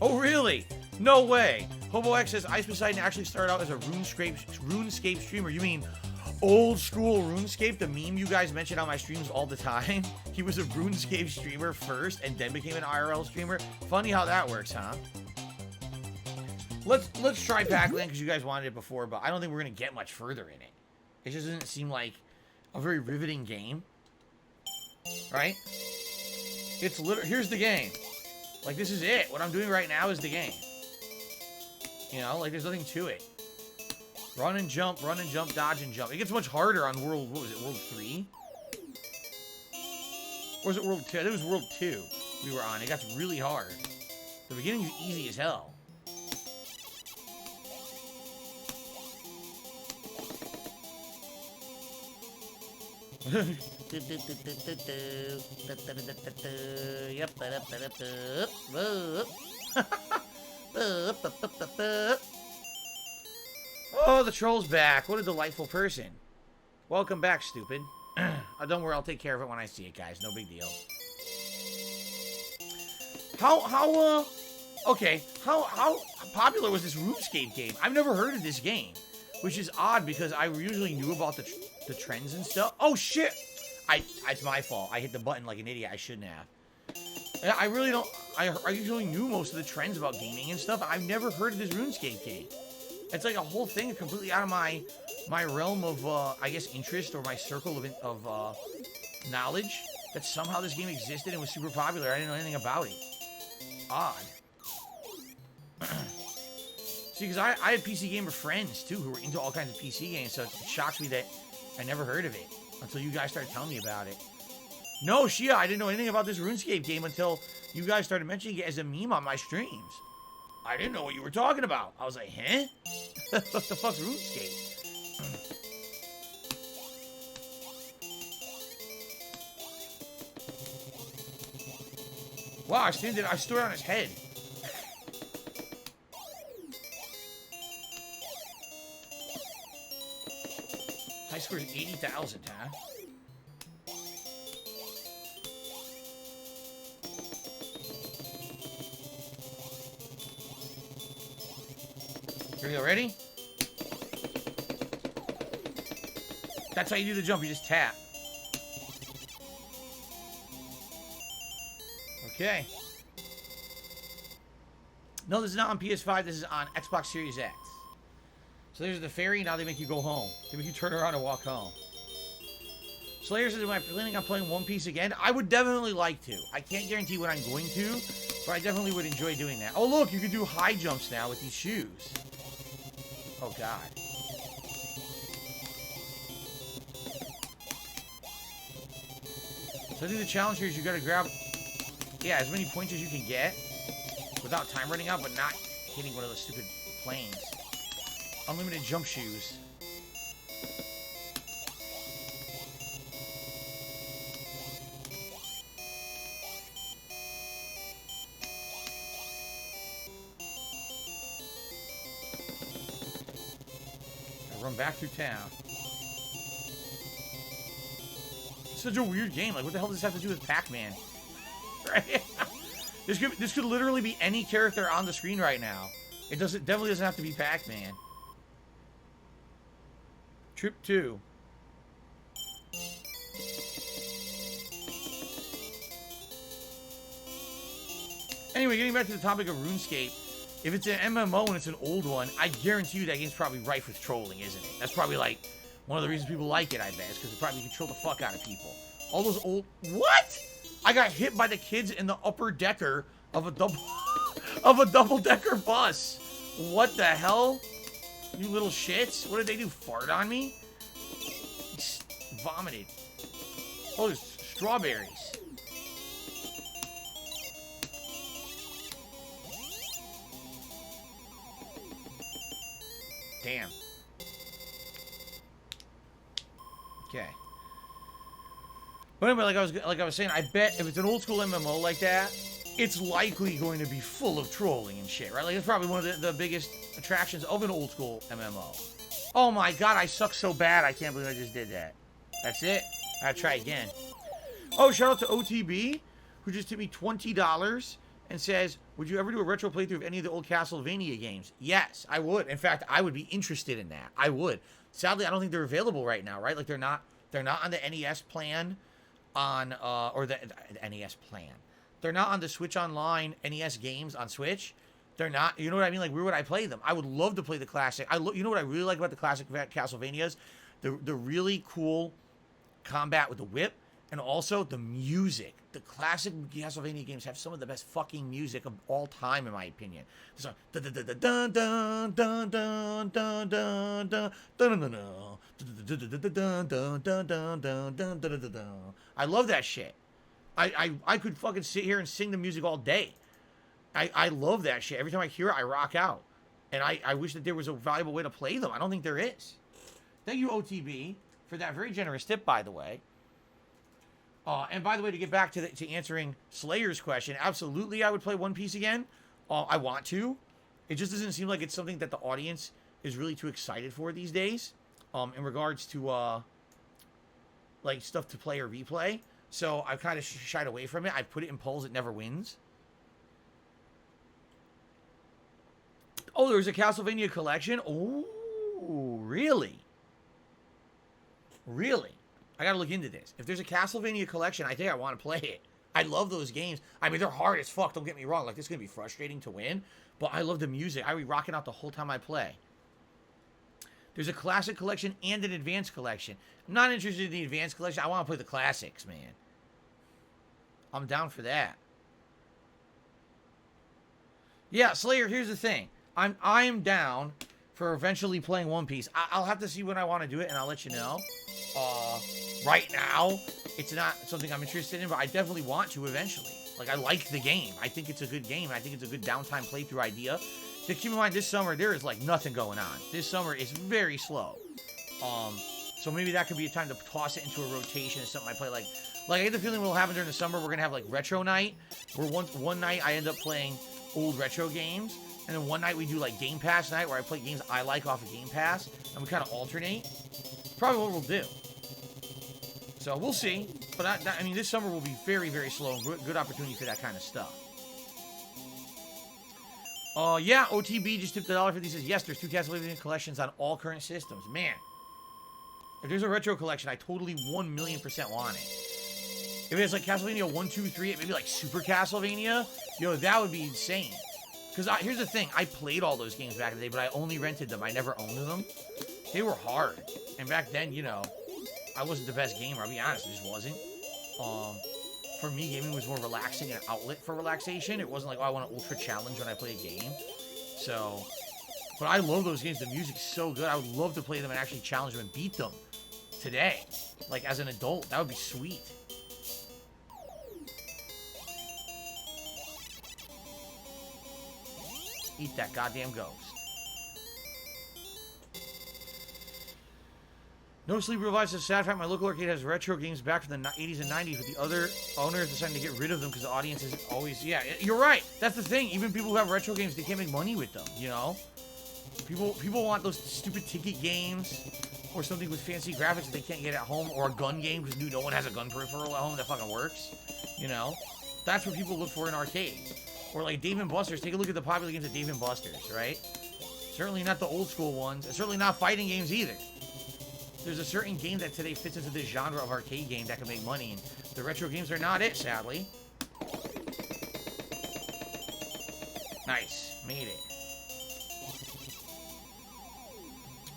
Oh, really? No way. Hobo X says Ice Poseidon actually started out as a RuneScape streamer. You mean old school RuneScape, the meme you guys mention on my streams all the time? He was a RuneScape streamer first and then became an IRL streamer. Funny how that works, huh? Let's try Pac-Land because you guys wanted it before, but I don't think we're gonna get much further in it. It just doesn't seem like a very riveting game, right? It's literally, here's the game. Like, this is it. What I'm doing right now is the game. You know, like, there's nothing to it. Run and jump, dodge and jump. It gets much harder on World, what was it, World 3? Or was it World 2? I think it was World 2 we were on. It got really hard. The beginning is easy as hell. Oh, the troll's back. What a delightful person. Welcome back, stupid. Don't worry, I'll take care of it when I see it, guys. No big deal. How popular was this RuneScape game? I've never heard of this game, which is odd because I usually knew about the trends and stuff. Oh, shit. It's my fault. I hit the button like an idiot. I shouldn't have. I really don't... I usually knew most of the trends about gaming and stuff. I've never heard of this RuneScape game. It's like a whole thing completely out of my realm of, I guess, interest or my circle of knowledge. That somehow this game existed and was super popular. I didn't know anything about it. Odd. See, because I had PC gamer friends, too, who were into all kinds of PC games, so it shocks me that I never heard of it until you guys started telling me about it. No, Shia, I didn't know anything about this RuneScape game until you guys started mentioning it as a meme on my streams. I didn't know what you were talking about. I was like, huh? What the fuck's RuneScape? Wow, I stood on his head. High score is 80,000, huh? Here we go, ready? That's how you do the jump, you just tap. Okay. No, this is not on PS5, this is on Xbox Series X. So there's the ferry, now they make you go home. They make you turn around and walk home. Slayer says, am I planning on playing One Piece again? I would definitely like to. I can't guarantee when I'm going to, but I definitely would enjoy doing that. Oh, look, you can do high jumps now with these shoes. Oh, God. So I think the challenge here is you gotta grab, yeah, as many points as you can get without time running out, but not hitting one of those stupid planes. Unlimited jump shoes. Run back through town. Such a weird game. Like, what the hell does this have to do with Pac-Man? Right? This could literally be any character on the screen right now. It definitely doesn't have to be Pac-Man. Trip 2. Anyway, getting back to the topic of RuneScape. If it's an MMO and it's an old one, I guarantee you that game's probably rife with trolling, isn't it? That's probably, like, one of the reasons people like it, I bet, is because it probably control the fuck out of people. All those old... What?! I got hit by the kids in the upper decker of a double-decker bus. What the hell? You little shits? What did they do? Fart on me? Just vomited. Oh, there's strawberries. Damn. Okay. But anyway, like I was saying, I bet if it's an old school MMO like that, it's likely going to be full of trolling and shit, right? Like, it's probably one of the biggest attractions of an old school MMO. Oh my god, I suck so bad, I can't believe I just did that. That's it. I'll try again. Oh, shout out to OTB, who just tipped me $20 and says, would you ever do a retro playthrough of any of the old Castlevania games? Yes, I would. In fact, I would be interested in that. I would. Sadly, I don't think they're available right now, right? Like, they're not on the NES plan on, or the NES plan. They're not on the Switch Online NES games on Switch. They're not, you know what I mean? Like, where would I play them? I would love to play the classic. You know what I really like about the classic Castlevanias? The really cool combat with the whip, and also the music. The classic Castlevania games have some of the best fucking music of all time, in my opinion. It's like dun dun dun dun dun dun dun dun dun dun. I love that shit. I could fucking sit here and sing the music all day. I love that shit. Every time I hear it, I rock out. And I wish that there was a valuable way to play them. I don't think there is. Thank you, OTB, for that very generous tip, by the way. And by the way, to get back to answering Slayer's question, absolutely I would play One Piece again. I want to. It just doesn't seem like it's something that the audience is really too excited for these days. In regards to, like, stuff to play or replay. So I've kind of shied away from it. I've put it in polls. It never wins. Oh, there's a Castlevania collection? Oh, really? Really? I gotta look into this. If there's a Castlevania collection, I think I want to play it. I love those games. I mean, they're hard as fuck, don't get me wrong. Like, this is gonna be frustrating to win, but I love the music. I be rocking out the whole time I play. There's a classic collection and an advanced collection. I'm not interested in the advanced collection. I want to play the classics, man. I'm down for that. Yeah, Slayer, here's the thing. I am down for eventually playing One Piece. I'll have to see when I want to do it, and I'll let you know. Right now, it's not something I'm interested in, but I definitely want to eventually. Like, I like the game. I think it's a good game. I think it's a good downtime playthrough idea. Just keep in mind, this summer, there is, like, nothing going on. This summer is very slow. So maybe that could be a time to toss it into a rotation of something I play. Like I get the feeling what'll happen during the summer, we're going to have, like, retro night, where one night I end up playing old retro games, and then one night we do, like, Game Pass night, where I play games I like off of Game Pass, and we kind of alternate. Probably what we'll do. So we'll see. But I mean, this summer will be very, very slow. Good opportunity for that kind of stuff. Yeah, OTB just tipped $1.50. Says, yes, there's 2 Castlevania collections on all current systems. Man, if there's a retro collection, I totally 1,000,000% want it. If it's like Castlevania 1, 2, 3, maybe like Super Castlevania, yo, that would be insane. Because here's the thing. I played all those games back in the day, but I only rented them. I never owned them. They were hard. And back then, you know, I wasn't the best gamer. I'll be honest, I just wasn't. For me, gaming was more relaxing and an outlet for relaxation. It wasn't like, oh, I want an ultra challenge when I play a game. So, but I love those games. The music's so good. I would love to play them and actually challenge them and beat them today. Like, as an adult, that would be sweet. Eat that goddamn ghost. No Sleep revives the sad fact my local arcade has retro games back from the 80s and 90s, but the other owners decided to get rid of them because the audience is always... Yeah, you're right. That's the thing. Even people who have retro games, they can't make money with them, you know? People want those stupid ticket games or something with fancy graphics that they can't get at home, or a gun game because no one has a gun peripheral at home that fucking works, you know? That's what people look for in arcades. Or like Dave & Buster's. Take a look at the popular games at Dave & Buster's, right? Certainly not the old school ones. And certainly not fighting games either. There's a certain game that today fits into this genre of arcade game that can make money, and the retro games are not it, sadly. Nice. Made it.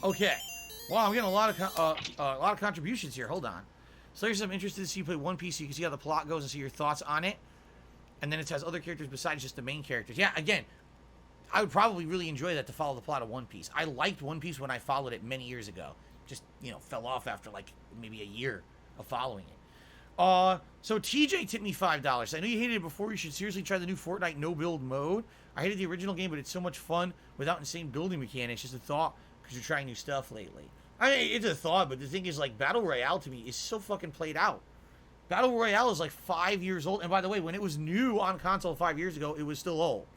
Okay. Wow, I'm getting a lot of contributions here. Hold on. So here's some interested to see you play One Piece so you can see how the plot goes and see your thoughts on it. And then it has other characters besides just the main characters. Yeah, again, I would probably really enjoy that to follow the plot of One Piece. I liked One Piece when I followed it many years ago. Just, you know, fell off after like maybe a year of following it. So TJ tipped me $5. I know you hated it before. You should seriously try the new Fortnite no-build mode. I hated the original game, but it's so much fun without insane building mechanics. Just a thought, because you're trying new stuff lately. I mean, it's a thought, but the thing is, like, Battle Royale to me is so fucking played out. Battle Royale is like 5 years old. And by the way, when it was new on console 5 years ago, it was still old.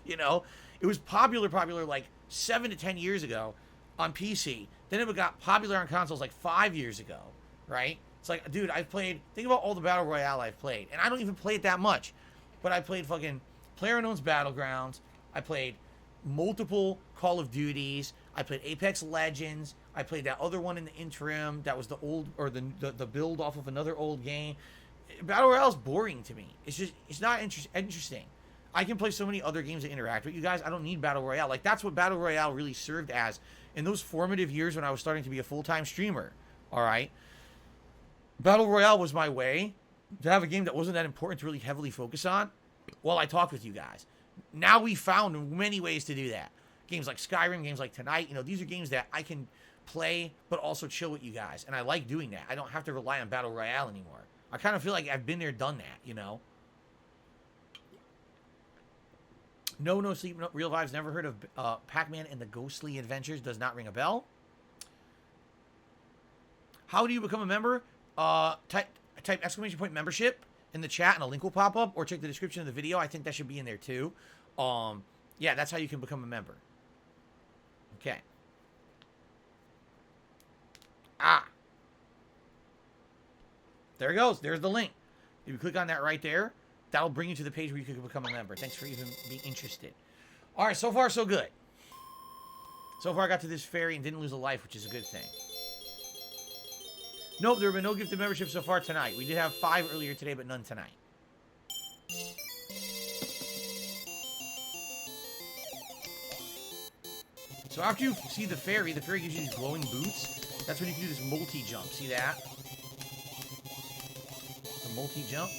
You know? It was popular like 7 to 10 years ago on PC. Then it got popular on consoles like 5 years ago, right? It's like, dude, I've played... Think about all the Battle Royale I've played. And I don't even play it that much. But I played fucking PlayerUnknown's Battlegrounds. I played multiple Call of Duties. I played Apex Legends. I played that other one in the interim. That was the old... Or the build off of another old game. Battle Royale is boring to me. It's just... It's not interesting. I can play so many other games that interact with you guys. I don't need Battle Royale. Like, that's what Battle Royale really served as in those formative years when I was starting to be a full-time streamer. All right? Battle Royale was my way to have a game that wasn't that important to really heavily focus on while I talked with you guys. Now we found many ways to do that. Games like Skyrim, games like Tonight, you know, these are games that I can play but also chill with you guys. And I like doing that. I don't have to rely on Battle Royale anymore. I kind of feel like I've been there, done that, you know? No Sleep, no, Real Vibes. Never heard of Pac-Man and the Ghostly Adventures. Does not ring a bell. How do you become a member? Type exclamation point membership in the chat and a link will pop up, or check the description of the video. I think that should be in there too. Yeah, that's how you can become a member. Okay. There it goes. There's the link. If you click on that right there, that'll bring you to the page where you can become a member. Thanks for even being interested. All right, so far so good. So far I got to this ferry and didn't lose a life, which is a good thing. Nope, there have been no gifted memberships so far tonight. We did have 5 earlier today, but none tonight. So after you see the ferry gives you these glowing boots. That's when you can do this multi-jump. See that? The multi-jump.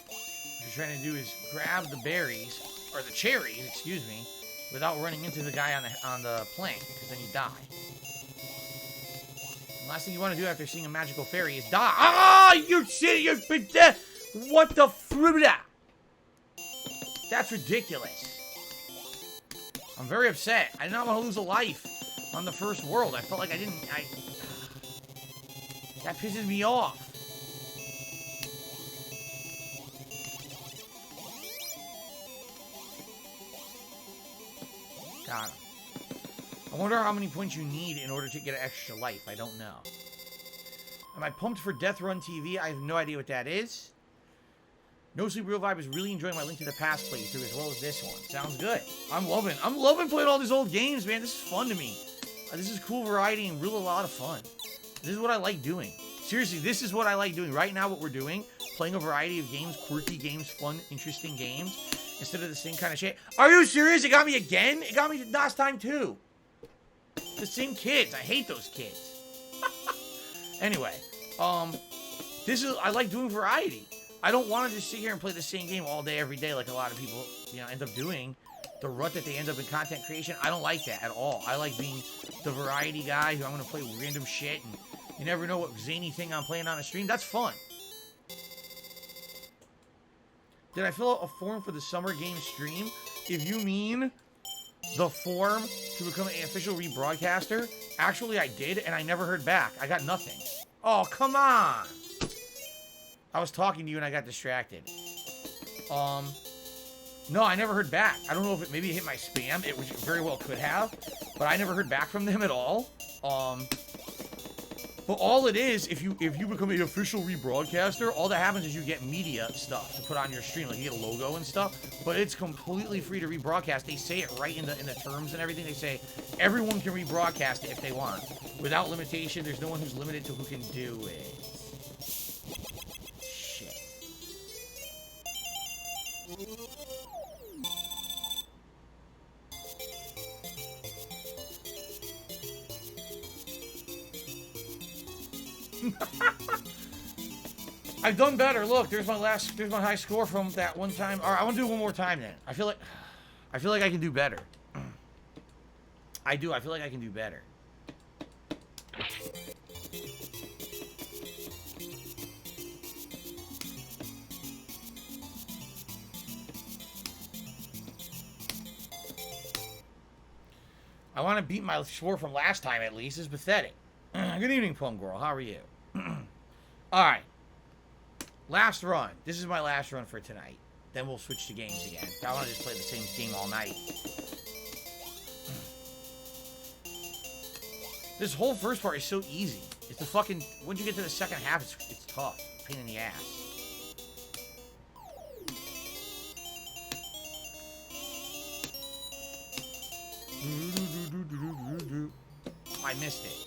What you're trying to do is grab the berries, or the cherries, excuse me, without running into the guy on the plank, because then you die. The last thing you want to do after seeing a magical fairy is die. Ah, you shit! You've been dead. What the fruta? That's ridiculous. I'm very upset. I did not want to lose a life on the first world. I felt like I didn't. That pisses me off. Got him. I wonder how many points you need in order to get an extra life. I don't know. Am I pumped for Death Run TV? I have no idea what that is. No Sleep Real Vibe is really enjoying my Link to the Past playthrough as well as this one. Sounds good. I'm loving playing all these old games, man. This is fun to me. This is cool variety and really a lot of fun. This is what I like doing. Seriously, this is what I like doing. Right now, what we're doing, playing a variety of games, quirky games, fun, interesting games, instead of the same kind of shit. Are you serious? It got me again? It got me last time, too. The same kids. I hate those kids. Anyway, I like doing variety. I don't want to just sit here and play the same game all day, every day, like a lot of people, end up doing. The rut that they end up in content creation, I don't like that at all. I like being the variety guy who I'm going to play random shit, and you never know what zany thing I'm playing on a stream. That's fun. Did I fill out a form for the Summer Game stream? If you mean the form to become an official rebroadcaster, actually I did, and I never heard back. I got nothing. Oh, come on. I was talking to you and I got distracted. No, I never heard back. I don't know if maybe it hit my spam. It very well could have, but I never heard back from them at all. But all it is, if you become an official rebroadcaster, all that happens is you get media stuff to put on your stream, like you get a logo and stuff. But it's completely free to rebroadcast. They say it right in the terms and everything. They say everyone can rebroadcast it if they want, without limitation. There's no one who's limited to who can do it. Shit. I've done better. Look, there's my high score from that one time. All right, I want to do it one more time then. I feel like I can do better. I feel like I can do better. I want to beat my score from last time at least. It's pathetic. Good evening, Plum Girl. How are you? All right. Last run. This is my last run for tonight. Then we'll switch to games again. I want to just play the same game all night. This whole first part is so easy. It's the fucking... Once you get to the second half, it's tough. Pain in the ass. I missed it.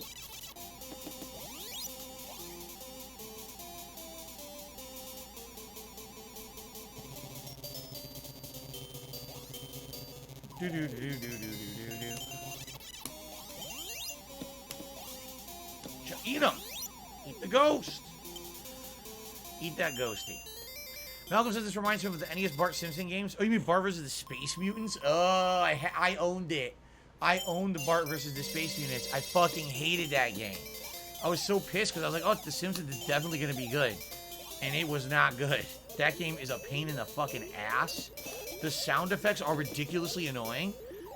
Eat him! Eat the ghost! Eat that ghosty. Malcolm says this reminds him of the NES Bart Simpson games. Oh, you mean Bart vs. the Space Mutants? Oh, I owned it. I owned the Bart vs. the Space Mutants. I fucking hated that game. I was so pissed because I was like, oh, The Simpsons is definitely going to be good. And it was not good. That game is a pain in the fucking ass. The sound effects are ridiculously annoying.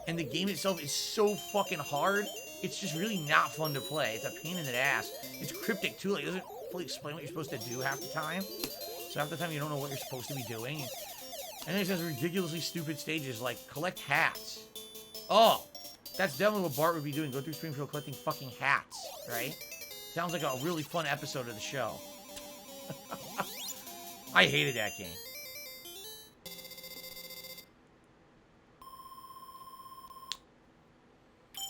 And the game itself is so fucking hard. It's just really not fun to play. It's a pain in the ass. It's cryptic too. Like, it doesn't fully explain what you're supposed to do half the time. So half the time you don't know what you're supposed to be doing. And then it has ridiculously stupid stages like collect hats. Oh, that's definitely what Bart would be doing. Go through Springfield collecting fucking hats, right? Sounds like a really fun episode of the show. I hated that game.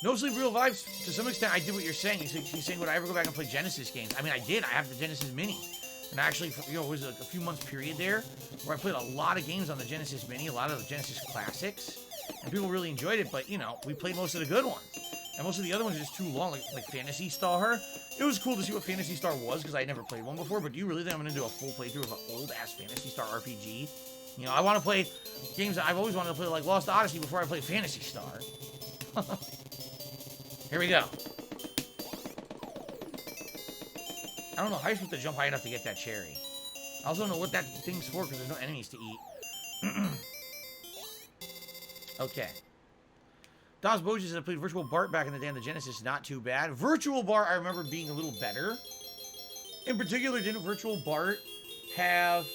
No Sleep Real Vibes, to some extent, I did what you're saying. He's saying, would I ever go back and play Genesis games? I mean, I did. I have the Genesis Mini. And actually, it was a few months period there where I played a lot of games on the Genesis Mini, a lot of the Genesis classics. And people really enjoyed it, but, we played most of the good ones. And most of the other ones are just too long, like Phantasy Star. It was cool to see what Phantasy Star was, because I had never played one before, but do you really think I'm going to do a full playthrough of an old-ass Phantasy Star RPG? I want to play games that I've always wanted to play, like Lost Odyssey, before I play Phantasy Star. Here we go. I don't know how you're supposed to jump high enough to get that cherry. I also don't know what that thing's for, because there's no enemies to eat. Okay. Das Bojes said I played Virtual Bart back in the day on the Genesis. Not too bad. Virtual Bart, I remember being a little better. In particular, didn't Virtual Bart have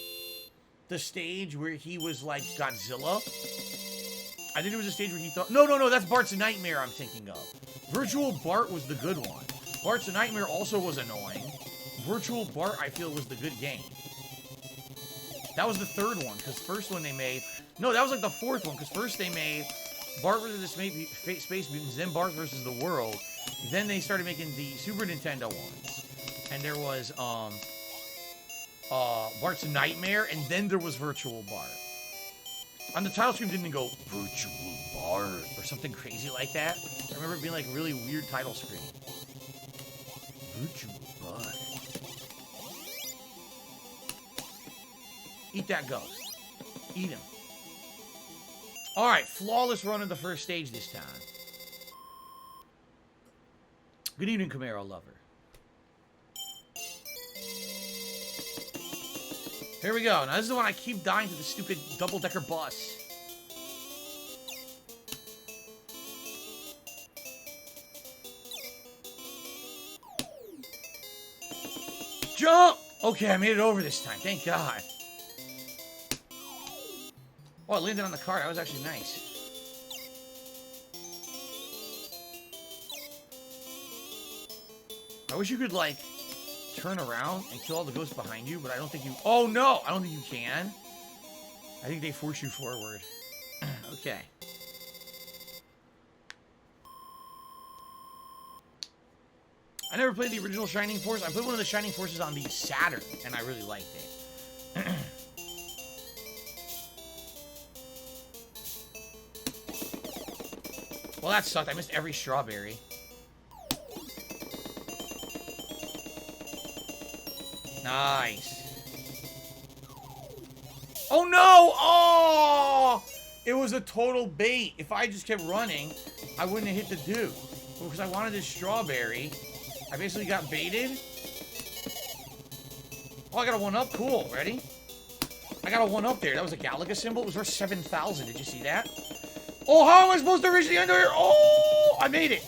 the stage where he was like Godzilla? I think it was a stage where he thought... No, that's Bart's Nightmare I'm thinking of. Virtual Bart was the good one. Bart's Nightmare also was annoying. Virtual Bart, I feel, was the good game. That was the third one, because first one they made... No, that was like the fourth one, because first they made Bart vs. the Space Mutants, then Bart vs. the World. Then they started making the Super Nintendo ones. And there was Bart's Nightmare, and then there was Virtual Bart. On the title screen, didn't it go Virtual Bart or something crazy like that? I remember it being like a really weird title screen. Virtual butt. Eat that ghost. Eat him. Alright, flawless run of the first stage this time. Good evening, Camaro lover. Here we go. Now, this is the one I keep dying to the stupid double-decker bus. Jump! Okay, I made it over this time. Thank God. Oh, I landed on the car. That was actually nice. I wish you could, like, turn around and kill all the ghosts behind you, but I don't think you... Oh, no! I don't think you can. I think they force you forward. Okay. I never played the original Shining Force. I played one of the Shining Forces on the Saturn, and I really liked it. Well, that sucked. I missed every strawberry. Nice. Oh, no! Oh! It was a total bait. If I just kept running, I wouldn't have hit the dude. Well, because I wanted this strawberry, I basically got baited. Oh, I got a 1-up. Cool. Ready? I got a 1-up there. That was a Galaga symbol. It was worth 7,000. Did you see that? Oh, how am I supposed to reach the end of here? Oh, I made it.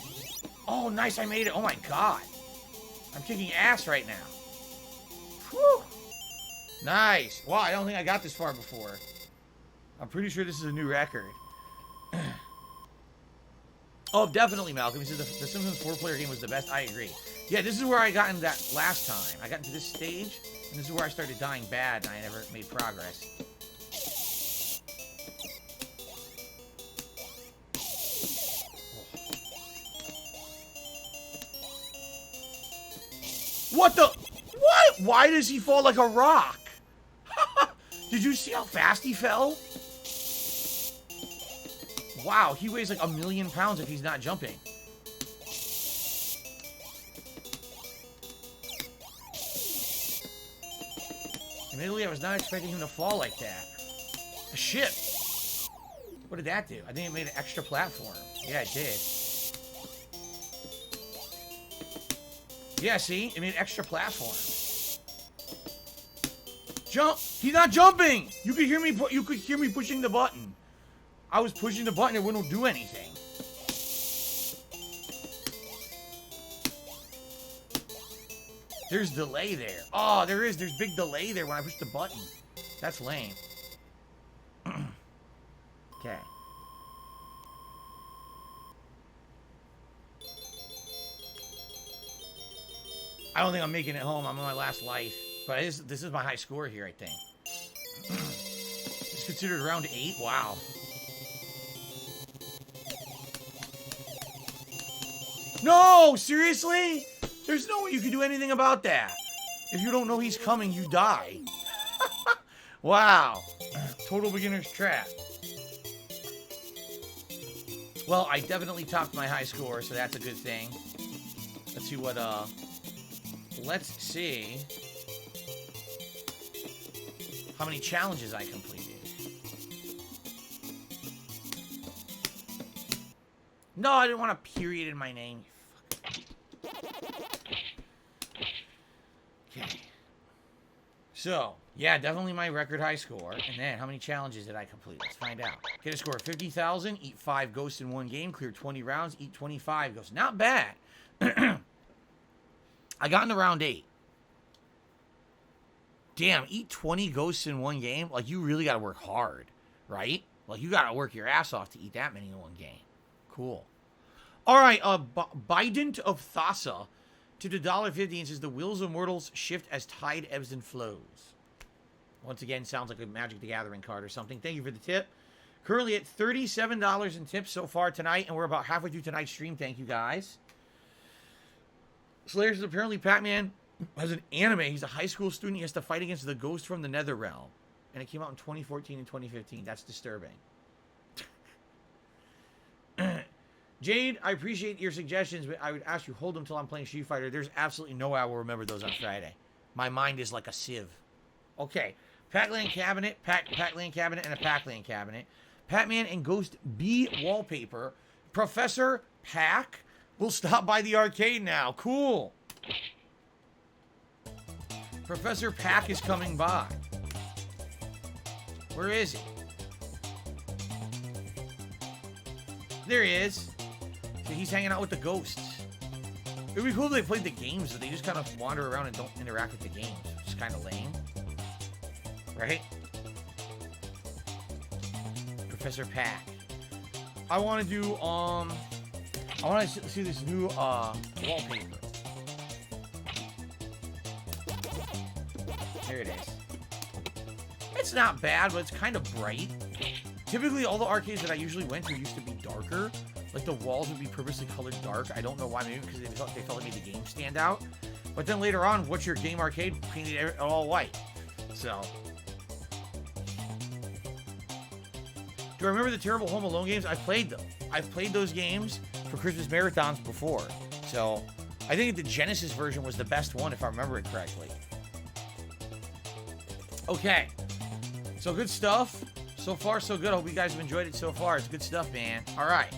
Oh, nice. I made it. Oh, my God. I'm kicking ass right now. Whew. Nice. Wow, I don't think I got this far before. I'm pretty sure this is a new record. Oh, definitely, Malcolm. He said the Simpsons 4-player game was the best. I agree. Yeah, this is where I got into that last time. I got into this stage, and this is where I started dying bad, and I never made progress. What the... What? Why does he fall like a rock? Did you see how fast he fell? Wow, he weighs like 1,000,000 pounds if he's not jumping. Admittedly, I was not expecting him to fall like that. A ship. What did that do? I think it made an extra platform. Yeah, it did. Yeah, see? It made an extra platform. Jump! He's not jumping! You could hear me pushing the button. I was pushing the button, it wouldn't do anything. There's delay there. Oh, there is. There's big delay there when I push the button. That's lame. Okay. I don't think I'm making it home. I'm on my last life. But this is my high score here, I think. It's considered round 8? Wow. No! Seriously? There's no way you can do anything about that. If you don't know he's coming, you die. Wow. Total beginner's trap. Well, I definitely topped my high score, so that's a good thing. Let's see what, let's see how many challenges I completed. No, I didn't want a period in my name. Okay. So, yeah, definitely my record high score. And then, how many challenges did I complete? Let's find out. Get a score of 50,000, eat 5 ghosts in 1 game, clear 20 rounds, eat 25 ghosts. Not bad. I got into round 8. Damn, eat 20 ghosts in 1 game? Like, you really got to work hard, right? Like, you got to work your ass off to eat that many in 1 game. Cool. All right, Bident of Thassa to the $1.50 and says, the wheels of mortals shift as tide ebbs and flows. Once again, sounds like a Magic the Gathering card or something. Thank you for the tip. Currently at $37 in tips so far tonight, and we're about halfway through tonight's stream. Thank you, guys. Slayer says, apparently Pac-Man has an anime. He's a high school student. He has to fight against the ghost from the Nether Realm. And it came out in 2014 and 2015. That's disturbing. Jade, I appreciate your suggestions, but I would ask you hold them till I'm playing Street Fighter. There's absolutely no way I will remember those on Friday. My mind is like a sieve. Okay, Pac-Land cabinet, Pac-Land cabinet, and a Pac-Land cabinet. Pac-Man and Ghost B wallpaper. Professor Pac will stop by the arcade now. Cool. Professor Pac is coming by. Where is he? There he is. So he's hanging out with the ghosts. It would be cool if they played the games, but they just kind of wander around and don't interact with the games. Which is kind of lame. Right? Professor Pac. I want to do, I want to see this new, wallpaper. There it is. It's not bad, but it's kind of bright. Typically, all the arcades that I usually went to used to be darker. Like, the walls would be purposely colored dark. I don't know why, maybe because they felt like made the game stand out. But then later on, What's Your Game Arcade painted it all white. So. Do I remember the terrible Home Alone games? I played them. I've played those games for Christmas marathons before. So, I think the Genesis version was the best one, if I remember it correctly. Okay. So, good stuff. So far, so good. I hope you guys have enjoyed it so far. It's good stuff, man. All right.